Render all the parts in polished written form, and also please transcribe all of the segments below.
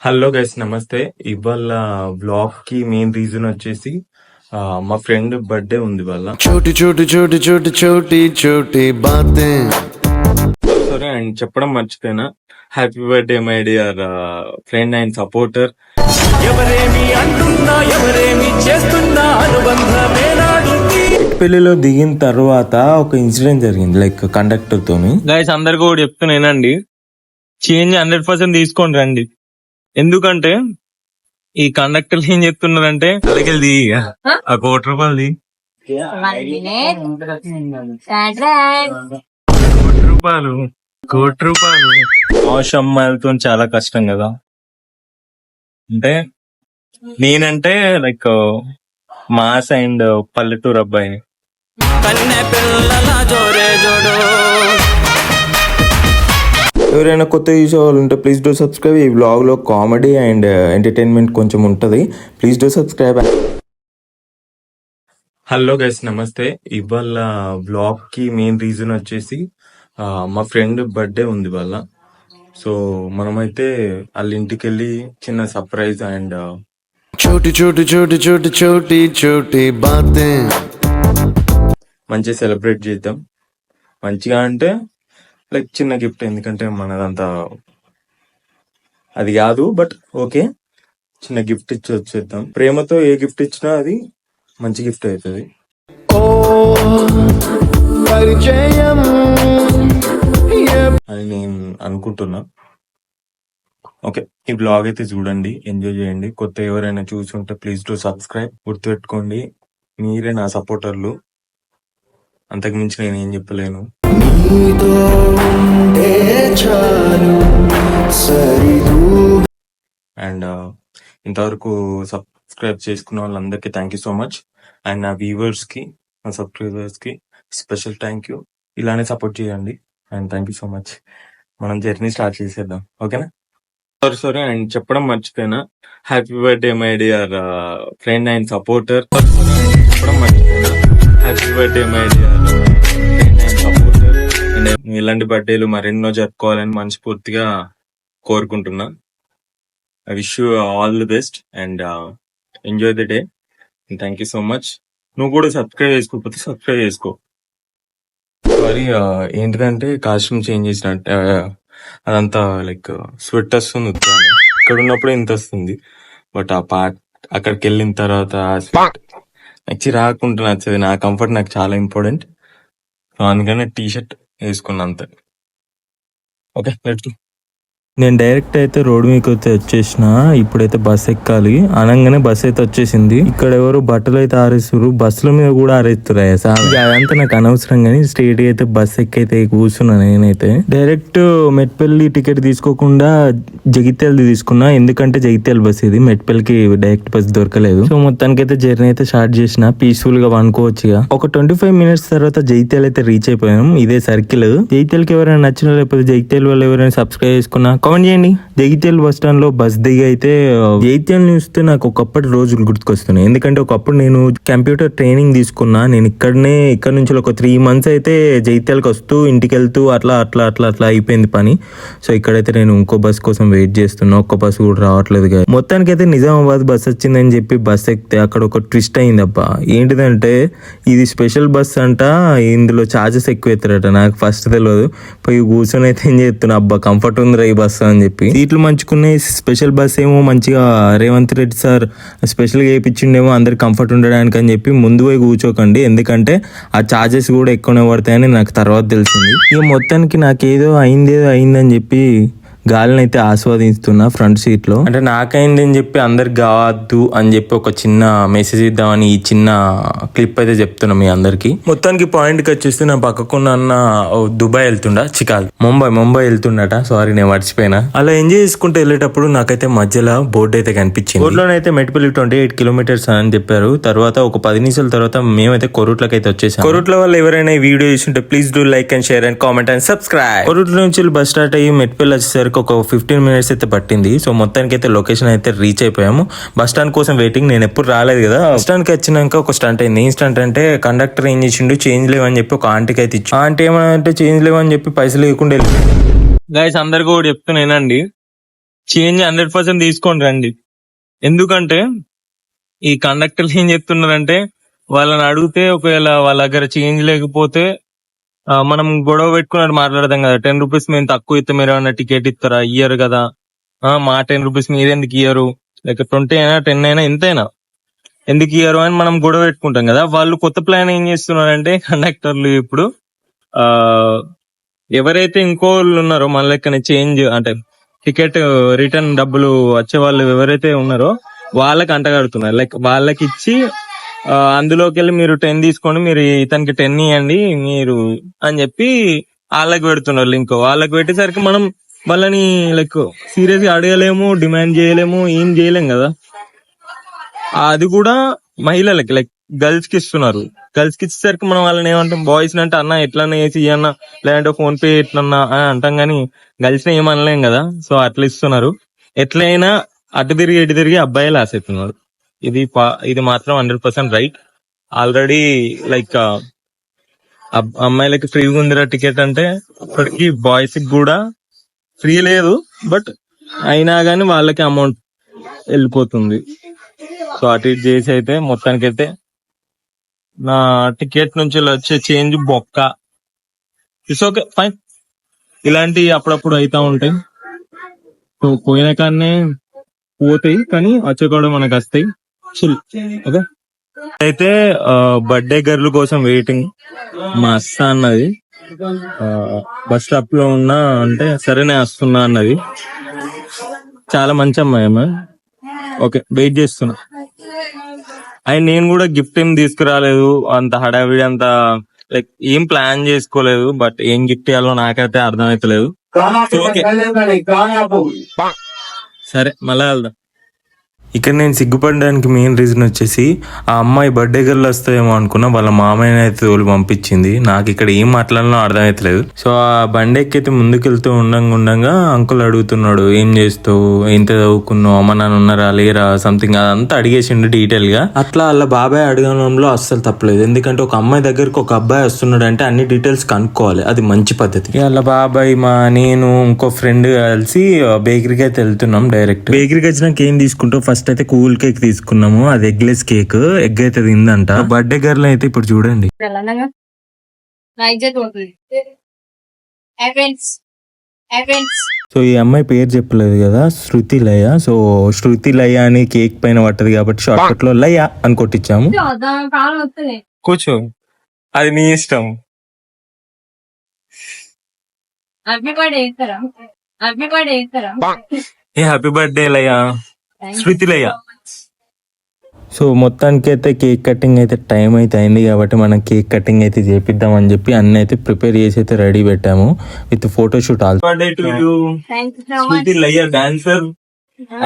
Hello guys, నమస్తే. ఇవాళ vlog కి మెయిన్ రీజన్ వచ్చేసి మా ఫ్రెండ్ బర్త్డే ఉంది వాళ్ళ. छोटी छोटी छोटी छोटी छोटी छोटी बातें సారీ అండ్ చెప్పడం మర్చిపోయినా. Happy birthday my dear friend and supporter. ఎవరేమి అంటున్నా ఎవరేమి చేస్తున్నా అనుబంధమే నాడుంది. పెళ్లిలో దిగిన తర్వాత ఒక ఇన్సిడెంట్ జరిగింది, లైక్ కండక్టర్ తోని. గైస్ అందరికి కూడా చెప్తున్నానండి, చేంజ్ 100% తీసుకోండి రండి. ఎందుకంటే ఈ కండక్టర్లు ఏం చెప్తున్నారంటే అలాగెళ్ళి ఆ ₹1 ₹1 ఆశ అమ్మాయిలతో చాలా కష్టం కదా. అంటే నేనంటే లైక్ మాస్ అండ్ పల్లెటూరు అబ్బాయిని. కన్నె పిల్లల జోరే జోడో. ఎవరైనా కొత్త చూసేవాళ్ళు ఉంటే ప్లీజ్ డూ సబ్స్క్రైబ్. ఈ వ్లాగ్ లో కామెడీ అండ్ ఎంటర్టైన్మెంట్ కొంచెం ఉంటది, please do subscribe. Hello guys, నమస్తే. ఇవాళ వ్లాగ్ కి మెయిన్ రీజన్ వచ్చేసి మా ఫ్రెండ్ బర్త్డే ఉంది వాళ్ళ. సో మనమైతే వాళ్ళ ఇంటికి వెళ్ళి చిన్న సర్ప్రైజ్ అండ్ छोटी छोटी छोटी छोटी छोटी छोटी बातें మంచిగా సెలబ్రేట్ చేద్దాం. మంచిగా అంటే లైక్ చిన్న గిఫ్ట్, ఎందుకంటే మనదంతా అది కాదు, బట్ ఓకే, చిన్న గిఫ్ట్ ఇచ్చి వచ్చేద్దాం. ప్రేమతో ఏ గిఫ్ట్ ఇచ్చినా అది మంచి గిఫ్ట్ అవుతుంది ओ परिचयम అని నేను అనుకుంటున్నా. ఓకే, ఈ బ్లాగ్ అయితే చూడండి, ఎంజాయ్ చేయండి. కొత్త ఎవరైనా చూసి ఉంటే ప్లీజ్ టు సబ్స్క్రైబ్. గుర్తుపెట్టుకోండి, మీరే నా సపోర్టర్లు, అంతకు మించి నేను ఏం చెప్పలేను. నీతో ఉండే చాలు సరిదూ అండ్ ఇంతవరకు సబ్స్క్రైబ్ చేసుకున్న వాళ్ళందరికీ thank you so much. And నా వ్యూవర్స్ కి, నా సబ్స్క్రైబర్స్ కి స్పెషల్ థ్యాంక్ యూ. ఇలానే సపోర్ట్ చేయండి and thank you so much. మనం జర్నీ స్టార్ట్ చేసేద్దాం, ఓకేనా? సారీ అండ్ చెప్పడం మర్చిపోయినా. Happy birthday my dear friend and supporter. చెప్పడం మర్చిపోయినా. Happy birthday my dear friend and supporter. And ఇలాంటి బర్త్డేలు మరెన్నో జరుపుకోవాలని మనస్ఫూర్తిగా కోరుకుంటున్నా. I wish you all the best and enjoy the day. Thank you so much. నువ్వు కూడా సబ్స్క్రైబ్ చేసుకోకపోతే సబ్స్క్రైబ్ చేసుకో. సారీ, ఏంటిదంటే కాస్ట్యూమ్ చేంజ్ చేసినట్టు అదంతా లైక్ స్వెట్ వస్తుంది ఉత్తాను. ఇక్కడ ఉన్నప్పుడు ఇంత వస్తుంది, బట్ ఆ పార్ట్ అక్కడికి వెళ్ళిన తర్వాత నచ్చి రాకుండా నచ్చదు. నా కంఫర్ట్ నాకు చాలా ఇంపార్టెంట్, సో అందుకనే టీ షర్ట్ వేసుకున్నా అంతే. Okay, let's. నేను డైరెక్ట్ అయితే రోడ్ మీకు అయితే వచ్చేసిన. ఇప్పుడైతే బస్ ఎక్కాలి. అనగానే బస్ అయితే వచ్చేసింది. ఇక్కడ ఎవరు బట్టలు అయితే ఆరేస్తారు, బస్సుల మీద కూడా ఆరేస్తారు. అదంతా నాకు అనవసరం, కానీ స్ట్రేట్ అయితే బస్ ఎక్కైతే కూర్చున్నా. నేనైతే డైరెక్ట్ మెట్పల్లి టికెట్ తీసుకోకుండా జగిత్యాలది తీసుకున్నా, ఎందుకంటే జగిత్యాల బస్ ఇది, మెట్పల్లికి డైరెక్ట్ బస్ దొరకలేదు. సో మొత్తానికి అయితే జర్నీ అయితే స్టార్ట్ చేసిన. పీస్ఫుల్ గా అనుకోవచ్చుగా. ఒక 25 minutes తర్వాత జగిత్యాల అయితే రీచ్ అయిపోయాం. ఇదే సర్కిల్. జగిత్యాలకి ఎవరైనా నచ్చిన, లేకపోతే జగిత్యాల వాళ్ళు ఎవరైనా సబ్స్క్రైబ్ చేసుకున్నా కామెంట్ చేయండి. జగిత్యాల బస్ స్టాండ్ లో బస్ దిగి అయితే జగిత్యాల చూస్తే నాకు ఒకప్పటి రోజులు గుర్తుకొస్తున్నాయి. ఎందుకంటే ఒకప్పుడు నేను కంప్యూటర్ ట్రైనింగ్ తీసుకున్నా. నేను ఇక్కడ నుంచి ఒక 3 months అయితే జగిత్యాలకు వస్తూ ఇంటికి వెళ్తూ అట్లా అట్లా అట్లా అట్లా అయిపోయింది పని. సో ఇక్కడైతే నేను ఇంకో బస్ కోసం వెయిట్ చేస్తున్నా. ఒక్క బస్ కూడా రావట్లేదు. మొత్తానికి అయితే నిజామాబాద్ బస్ వచ్చిందని చెప్పి బస్ ఎక్కితే అక్కడ ఒక ట్విస్ట్ అయింది అబ్బా. ఏంటిదంటే ఇది స్పెషల్ బస్ అంట, ఇందులో ఛార్జెస్ ఎక్కువ ఎత్తారట. నాకు ఫస్ట్ తెలియదు. పోయి కూర్చొని అయితే ఏం చెప్తున్నా, అబ్బా కంఫర్ట్ ఉందిరా ఈ బస్ అని చెప్పి. సీట్లు మంచుకునే స్పెషల్ బస్ ఏమో మంచిగా రేవంత్ రెడ్డి సార్ స్పెషల్ గా వేయించిండేమో అందరికి కంఫర్ట్ ఉండడానికి అని చెప్పి ముందు పోయి కూర్చోకండి, ఎందుకంటే ఆ ఛార్జెస్ కూడా ఎక్కువనే పడతాయని నాకు తర్వాత తెలిసింది. ఇక మొత్తానికి నాకేదో అయిందని చెప్పి గాలిని అయితే ఆస్వాదిస్తున్నా ఫ్రంట్ సీట్ లో. అంటే నాకైంది అని చెప్పి అందరికి కావద్దు అని చెప్పి ఒక చిన్న మెసేజ్ ఇద్దామని ఈ చిన్న క్లిప్ అయితే చెప్తున్నా మీ అందరికి. మొత్తానికి పాయింట్ కి వచ్చేస్తే నా పక్కకున్న అన్న దుబాయ్ వెళ్తుండా, చికాల్ ముంబై వెళ్తుండట. సారీ, నేను మర్చిపోయినా. అలా ఎంజాయ్ చేసుకుంటూ వెళ్ళేటప్పుడు నాకైతే మధ్యలో బోర్డు అయితే కనిపించింది. బోర్డులోనైతే మెట్పల్లి 28 kilometers అని చెప్పారు. తర్వాత ఒక 10 నిమిషాల తర్వాత మేమైతే కొరుట్లకి అయితే వచ్చేసాం. కొరుట్ల వాళ్ళు ఎవరైనా ఈ వీడియో చూస్తుంటే please do like and share and comment and subscribe. Korutla నుంచి బస్ స్టార్ట్ అయ్యి మెట్పల్లి వచ్చేసరికి ఒక 15 minutes అయితే పట్టింది. సో మొత్తానికి అయితే లొకేషన్ అయితే రీచ్ అయిపోయాము. బస్ స్టాండ్ కోసం వెయిటింగ్. నేను ఎప్పుడు రాలేదు కదా. బస్ స్టాండ్ కి వచ్చినాక ఒక స్టంట్ అయింది. ఏం స్టంట్ అంటే కండక్టర్ ఏం చేసిండు, చేంజ్ లేవని చెప్పి ఒక ఆంటీకి అయితే ఇచ్చి, ఆంటీ ఏమంటే చేంజ్ లేవని చెప్పి పైసలు లేకుండా వెళ్ళి. గైస్ అందరికి కూడా చెప్తున్నానండి, చేంజ్ 100% తీసుకొని రండి. ఎందుకంటే ఈ కండక్టర్లు ఏం చెప్తున్నారంటే వాళ్ళని అడిగితే ఒకవేళ వాళ్ళ దగ్గర చేంజ్ లేకపోతే మనం గొడవ పెట్టుకున్నట్టు మాట్లాడదాం కదా. 10 రూపీస్ మేము తక్కువ ఇస్తే మీరు ఏమన్నా టికెట్ ఇస్తారా? ఇయ్యరు కదా. మా 10 రూపీస్ మీరెందుకు ఇయ్యరు, లేక 20 అయినా 10 అయినా ఎంతైనా ఎందుకు ఇయ్యరు అని మనం గొడవ పెట్టుకుంటాం కదా. వాళ్ళు కొత్త ప్లాన్ ఏం చేస్తున్నారంటే కండక్టర్లు ఇప్పుడు ఆ ఎవరైతే ఇంకోళ్ళు ఉన్నారో మన లెక్కనే చేంజ్ అంటే టికెట్ రిటర్న్ డబ్బులు వచ్చే వాళ్ళు ఎవరైతే ఉన్నారో వాళ్ళకి అంటగడుతున్నారు. లైక్ వాళ్ళకి ఇచ్చి అందులోకి వెళ్ళి మీరు 10 తీసుకోండి, మీరు ఇతనికి 10 ఇవ్వండి మీరు అని చెప్పి వాళ్ళకి పెడుతున్నారు లింక్. వాళ్ళకి పెట్టేసరికి మనం వాళ్ళని లైక్ సీరియస్ గా అడగలేము, డిమాండ్ చేయలేము, ఏం చేయలేం కదా. అది కూడా మహిళలకి లైక్ గర్ల్స్ కి ఇస్తున్నారు. గర్ల్స్ కి ఇచ్చేసరికి మనం వాళ్ళని ఏమంటాం, బాయ్స్ అంటే అన్న ఎట్లన్నా వేసి అన్న లేదంటే ఫోన్ పే ఎట్లన్నా అని అంటాం గానీ గర్ల్స్ ని ఏమనలేం కదా. సో అట్లా ఇస్తున్నారు. ఎట్లయినా అటు తిరిగి అబ్బాయిలు ఆశిస్తున్నారు. ఇది మాత్రం 100% రైట్. ఆల్రెడీ లైక్ అమ్మాయిలకి ఫ్రీగా ఉందిరా టికెట్ అంటే ఇప్పటికి బాయ్స్ కి కూడా ఫ్రీ లేదు, బట్ అయినా గానీ వాళ్ళకి అమౌంట్ వెళ్ళిపోతుంది. సో అటు ఇటు చేసి అయితే మొత్తానికైతే నా టికెట్ నుంచి వచ్చే చేంజ్ బొక్క. It's okay, fine. ఇలాంటి అప్పుడప్పుడు అయితా ఉంటాయి. సో పోయిన కానీ పోతాయి, కానీ వచ్చే కూడా మనకు వస్తాయి. చిల్. ఓకే, అయితే బర్త్డే గర్ల్ కోసం వెయిటింగ్. మా అస్స అన్నది బస్ స్టాప్ లో ఉన్నా అంటే సరేనే వస్తున్నా అన్నది. చాలా మంచి అమ్మాయి అమ్మ. ఓకే, వెయిట్ చేస్తున్నా. అండ్ నేను కూడా గిఫ్ట్ ఏం తీసుకురాలేదు, అంత హడావిడి అంత లైక్ ఏం ప్లాన్ చేసుకోలేదు. బట్ ఏం గిఫ్ట్ ఇవ్వాలో నాకైతే అర్థమైతలేదు. ఓకే, సరే మళ్ళా వెళ్దాం. ఇక్కడ నేను సిగ్గుపడడానికి మెయిన్ రీజన్ వచ్చేసి ఆ అమ్మాయి బర్త్డే గర్ల్ వస్తాయేమో అనుకున్నా, వాళ్ళ మామయ్య అయితే తోలు పంపించింది. నాకు ఇక్కడ ఏం మాట్లాడాలో అర్థమైతలేదు. సో ఆ బండి ఎక్కైతే ముందుకెళ్తూ ఉండంగా అంకుల్ అడుగుతున్నాడు, ఏం చేస్తావు, ఎంత చదువుకున్నావు, అమ్మ నాన్న ఉన్నారా లేరా సంథింగ్ అదంతా అడిగేసిండు డీటెయిల్ గా. అట్లా వాళ్ళ బాబాయ్ అడగడంలో అస్సలు తప్పలేదు. ఎందుకంటే ఒక అమ్మాయి దగ్గరకు ఒక అబ్బాయి వస్తున్నాడు అంటే అన్ని డీటెయిల్స్ కనుక్కోవాలి, అది మంచి పద్ధతి. వాళ్ళ బాబాయ్ నేను ఇంకో ఫ్రెండ్ కలిసి బేకరీకి అయితే వెళ్తున్నాం. డైరెక్ట్ బేకరీకి వచ్చినాక ఏం తీసుకుంటావు, ఫస్ట్ అయితే కూల్ కేక్ తీసుకున్నాము. అది ఎగ్లెస్ కేక్, ఎగ్ అయితే తిందంట. బర్త్డే గర్ల్ అయితే ఇప్పుడు చూడండి. సో ఈ అమ్మాయి పేరు చెప్పలేదు కదా, శృతి లయ. సో శృతి లయ అని కేక్ పైన పట్టదు కాబట్టి షార్ట్ కట్ లో లయ అని కొట్టించాము. కూర్చో, అది నీ ఇష్టం. ఏ హ్యాపీ బర్త్డే లయ, శృతి లయ. సో మొత్తానికి అయితే కేక్ కటింగ్ అయితే టైం అయితే అయింది కాబట్టి మనం కేక్ కటింగ్ అయితే చేపిద్దాం అని చెప్పి అన్ని అయితే ప్రిపేర్ చేసి అయితే రెడీ పెట్టాము with photoshoot. All birthday to you Shruti Laya, dancer,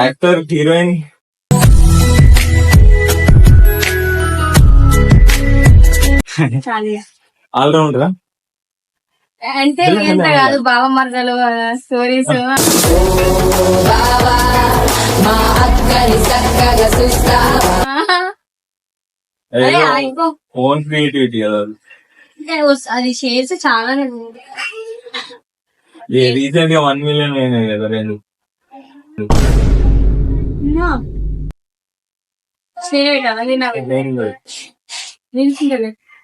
actor, heroine. ఆల్రౌండరా అంటే ఎంత కాదు, బావ మరదలు స్టోరీస్. ఓన్ క్రియేటివిటీ కదా అది షేర్స్ చాలా రీసెంట్ గా 1 million అయినాయి కదా రెండు.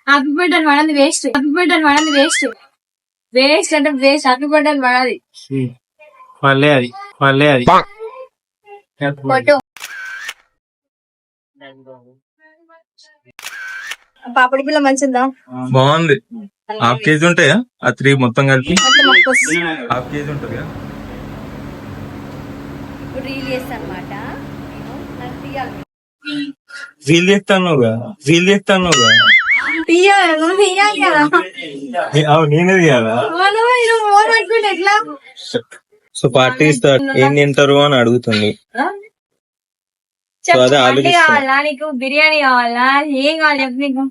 హ్యాపీ బర్త్డే పడాలి వేస్ట్, హ్యాపీ బర్త్డే పడాలి వేస్ట్, వేస్ట్ అంటే వేస్ట్. హ్యాపీ బర్త్డే పడాలి అది ఫోటో. పాపడి పిల్ల మంచిదా, బాగుంది. హాఫ్ కేజీ ఉంటాయా ఆ 3 మొత్తం కలిపి? హాఫ్ కేజీ ఉంటుంది కదా. రీల్ చేస్తాను అనమాట. రీల్ చేస్తాను నేనే తీయాలా? ఎట్లా సో పార్టీ ఇస్తా, ఏం తింటారు అని అడుగుతుంది. అదే ఆలోచిస్తా. కావాలా నీకు, బిర్యానీ కావాలా, ఏం కావాలి చెప్పు నీకు.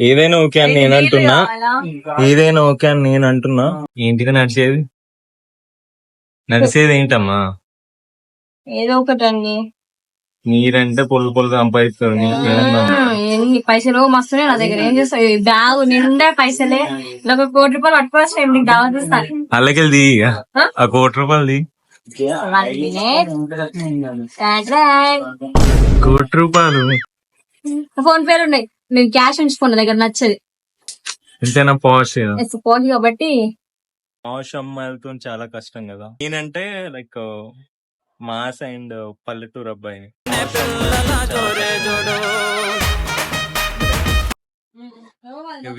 ఏదైనా ఓకే అని నేను అంటున్నా, ఏదైనా ఓకే అని నేను అంటున్నా. ఏంటిగా నడిచేది ఏంటమ్మా? ఏదో ఒకటి అండి. మీరంటే పొల్లు సంపాదిస్తారు. ఎన్ని పైసలు మస్తున్నాయి నా దగ్గర, ఏం చేస్తావు? బ్యాగ్ నిండా పైసలే, 1 కోటి రూపాయలు పట్టుకోవచ్చు. నీకు దావత్ ఇస్తాను. అలాగెళ్ళి ఆ 1 కోటి రూపాయలు 1 minute. ₹1 ఫోన్ పేలు ఉన్నాయి, నేను క్యాష్ ఉంచుకున్న దగ్గర నచ్చది. ఎంతైనా పాష్ ఫోన్ కాబట్టి పాష్ అమ్మాయిలతో చాలా కష్టం కదా. నేనంటే లైక్ మాస్ అండ్ పల్లెటూరు అబ్బాయిని.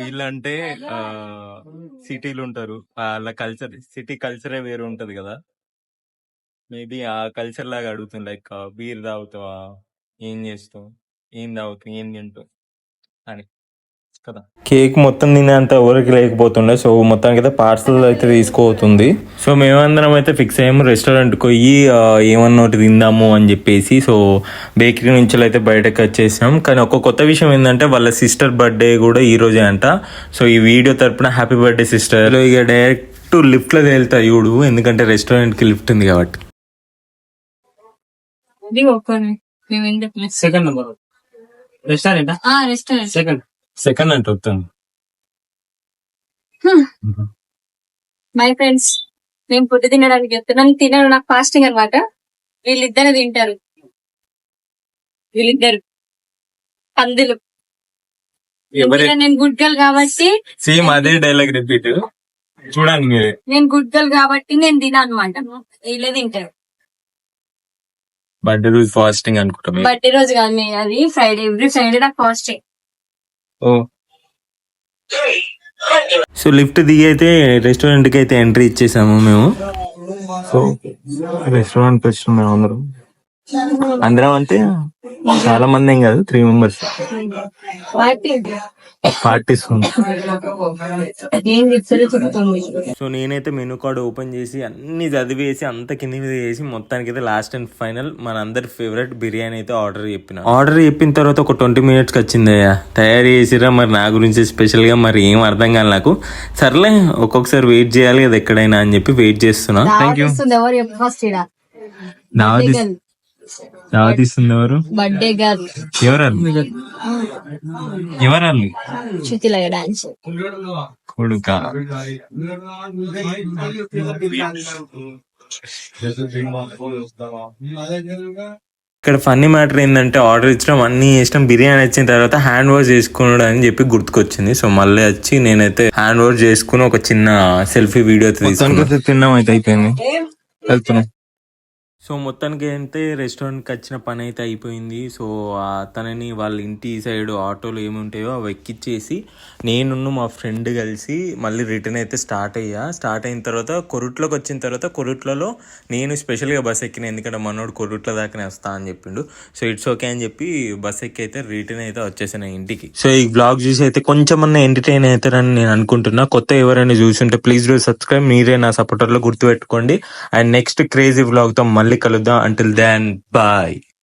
వీళ్ళంటే సిటీలు ఉంటారు, వాళ్ళ కల్చర్ సిటీ కల్చరే వేరు ఉంటది కదా. మేబీ ఆ కల్చర్ లాగా అడుగుతుంది, లైక్ బీర్ తాగుతావా, ఏం చేస్తావు, ఏం తాగుతావు, ఏం తింటావు అని కదా. కేక్ మొత్తం తినేంత ఎవరికి లేకపోతుండే, సో మొత్తానికి అయితే పార్సల్ అయితే తీసుకోతుంది. సో మేమందరం అయితే ఫిక్స్ అయ్యాము రెస్టారెంట్కి పోయి ఏమన్నా ఒకటి తిందాము అని చెప్పేసి. సో బేకరీ నుంచి అయితే బయటకు వచ్చేసాం. కానీ ఒక కొత్త విషయం ఏంటంటే వాళ్ళ సిస్టర్ బర్త్డే కూడా ఈ రోజే అంట. సో ఈ వీడియో తరపున హ్యాపీ బర్త్డే సిస్టర్. ఇక డైరెక్ట్ లిఫ్ట్ లో వెళ్తా చూడు, ఎందుకంటే రెస్టారెంట్ కి లిఫ్ట్ ఉంది కాబట్టి. Second number restaurant restaurant second అంటే వస్తాను. మై ఫ్రెండ్స్, నేను ఫుడ్ తినడానికి వెళ్తున్నాను. తినను, నాకు ఫాస్టింగ్ అనమాట. వీళ్ళిద్దరు తింటారు, వీళ్ళిద్దరు పందులు. ఎందుకంటే నేను గుడ్ గర్ల్ కాబట్టి, సేమ్ అదే డైలాగ్ రిపీట్ చూడండి మీరే. నేను గుడ్ గర్ల్ కాబట్టి నేను తిన అనమాట. వీళ్ళే తింటారు. బర్త్డే రోజు ఫాస్టింగ్ అనుకుంటా. బర్త్డే రోజు కాదు, అది ఫ్రైడే. ఎవ్రీ ఫ్రైడే నాకు ఫాస్టింగ్. సో లిఫ్ట్ దిగి అయితే రెస్టారెంట్ కి అయితే ఎంట్రీ ఇచ్చేసాము మేము. సో రెస్టారెంట్ వచ్చినాం మేము అందరం అంటే చాలా మంది ఏం కాదు, 3 members పార్టీస్. సో నేనైతే మెనూ కార్డ్ ఓపెన్ చేసి అన్ని చదివేసి అంత కింద మీద చేసి మొత్తానికి అయితే లాస్ట్ అండ్ ఫైనల్ మన అందరి ఫేవరెట్ బిర్యానీ అయితే ఆర్డర్ చెప్పిన తర్వాత ఒక 20 minutes వచ్చిందయ్యా. తయారు చేసిరా మరి నా గురించి స్పెషల్ గా, మరి ఏం అర్థం కాదు నాకు. సర్లే ఒక్కొక్కసారి వెయిట్ చేయాలి కదా ఎక్కడైనా అని చెప్పి వెయిట్ చేస్తున్నా. Thank you. దావతీస్తుంది ఎవరు? బర్త్డే గర్ల్ ఎవరు శృతిలయ డాన్స్ కొడుక. ఇక్కడ ఫన్నీ మ్యాటర్ ఏంటంటే ఆర్డర్ ఇచ్చడం అన్ని ఇష్టం, బిర్యానీ వచ్చిన తర్వాత హ్యాండ్ వాష్ చేసుకున్నాడు అని చెప్పి గుర్తుకొచ్చింది. సో మళ్ళీ వచ్చి నేనైతే హ్యాండ్ వాష్ చేసుకుని ఒక చిన్న సెల్ఫీ వీడియో తీసుకున్నాను. తిన్నాం అయితే అయిపోయింది, వెళ్తున్నాం. సో మొత్తానికి అయితే రెస్టారెంట్కి వచ్చిన పని అయితే అయిపోయింది. సో తనని వాళ్ళ ఇంటి సైడ్ ఆటోలు ఏమి ఉంటాయో అవి ఎక్కిచ్చేసి నేను మా ఫ్రెండ్ కలిసి మళ్ళీ రిటర్న్ అయితే స్టార్ట్ అయిన తర్వాత కొరుట్లోకి వచ్చిన తర్వాత కొరుట్లలో నేను స్పెషల్గా బస్ ఎక్కిన, ఎందుకంటే మనోడు కొరుట్ల దాకానే వస్తా అని చెప్పిండు. సో ఇట్స్ ఓకే అని చెప్పి బస్ ఎక్కి అయితే రిటర్న్ అయితే వచ్చేసాను ఇంటికి. సో ఈ బ్లాగ్ చూసి అయితే కొంచెం ఎంటర్టైన్ అవుతారని నేను అనుకుంటున్నా. కొత్త ఎవరైనా చూసుంటే ప్లీజ్ డూ సబ్స్క్రైబ్. మీరే నా సపోర్టర్లో గుర్తుపెట్టుకోండి. అండ్ నెక్స్ట్ క్రేజీ బ్లాగ్తో మళ్ళీ కలుద్దాం. Until then bye.